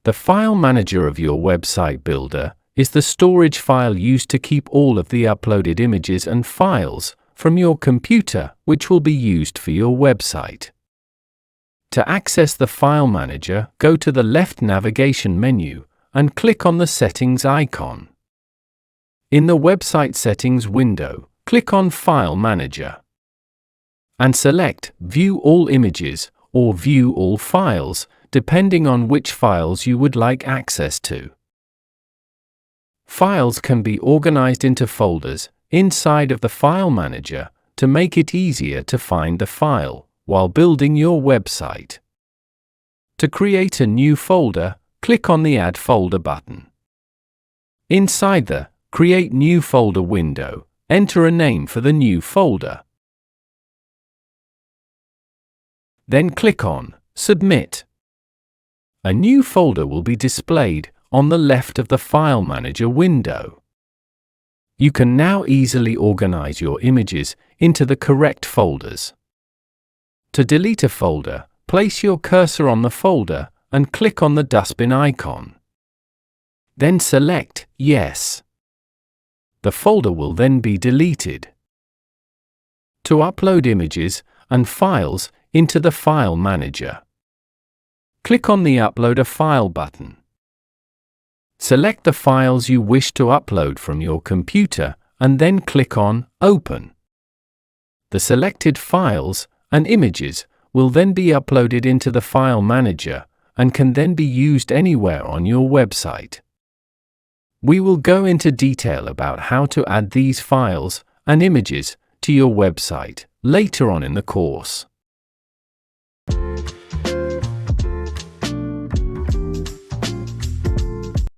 The file manager of your website builder is the storage file used to keep all of the uploaded images and files from your computer, which will be used for your website. To access the file manager, go to the left navigation menu and click on the Settings icon. In the Website Settings window, click on File Manager and select View All Images or View All Files, depending on which files you would like access to. Files can be organized into folders inside of the File Manager to make it easier to find the file while building your website. To create a new folder, click on the Add Folder button. Inside the Create New Folder window, enter a name for the new folder. Then click on Submit. A new folder will be displayed on the left of the File Manager window. You can now easily organize your images into the correct folders. To delete a folder, place your cursor on the folder and click on the dustbin icon. Then select Yes. The folder will then be deleted. To upload images and files into the File Manager, click on the Upload a File button. Select the files you wish to upload from your computer and then click on Open. The selected files and images will then be uploaded into the File Manager and can then be used anywhere on your website. We will go into detail about how to add these files and images to your website later on in the course.